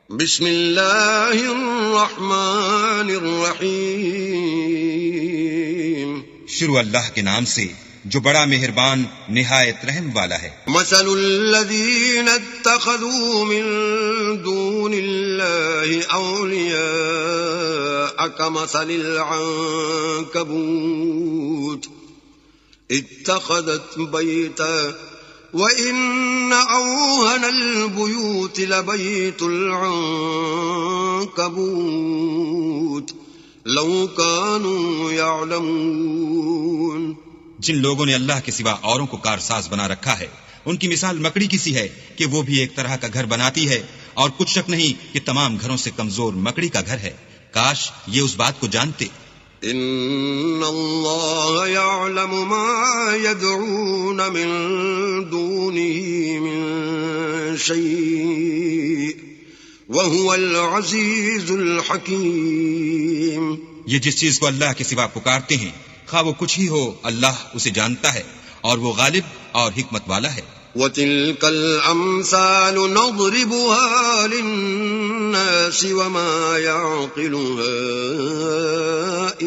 بسم اللہ الرحمن الرحیم. شروع اللہ کے نام سے جو بڑا مہربان نہایت رحم والا ہے. مثل الذین اتخذوا من دون اللہ اولیاء کمثل العنکبوت اتخذت بیتا وَإِنَّ أَوْهَنَ الْبُيُوتِ لَبَيْتُ الْعَنكَبُوتِ لَوْ كَانُوا يَعْلَمُونَ. جن لوگوں نے اللہ کے سوا اوروں کو کارساز بنا رکھا ہے ان کی مثال مکڑی کی سی ہے کہ وہ بھی ایک طرح کا گھر بناتی ہے اور کچھ شک نہیں کہ تمام گھروں سے کمزور مکڑی کا گھر ہے. کاش یہ اس بات کو جانتے. ان اللہ یعلم ما یدعون من دونه من شیء وهو العزیز الحکیم. یہ جس چیز کو اللہ کے سوا پکارتے ہیں خواہ وہ کچھ ہی ہو اللہ اسے جانتا ہے اور وہ غالب اور حکمت والا ہے. وَتِلْكَ الْأَمْثَالُ نَضْرِبُهَا لِلنَّاسِ وَمَا يَعْقِلُهَا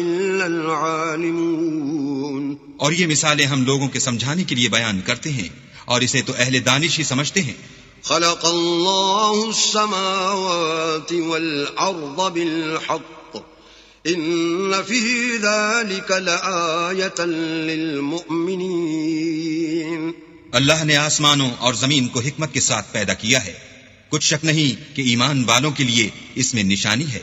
إِلَّا الْعَالِمُونَ. اور یہ مثالیں ہم لوگوں کے سمجھانے کے لیے بیان کرتے ہیں اور اسے تو اہل دانش ہی سمجھتے ہیں. خَلَقَ اللَّهُ السَّمَاوَاتِ وَالْأَرْضَ بِالْحَقِّ إِنَّ فِي ذَلِكَ لَآيَةً لِلْمُؤْمِنِينَ. اللہ نے آسمانوں اور زمین کو حکمت کے ساتھ پیدا کیا ہے. کچھ شک نہیں کہ ایمان والوں کے لیے اس میں نشانی ہے.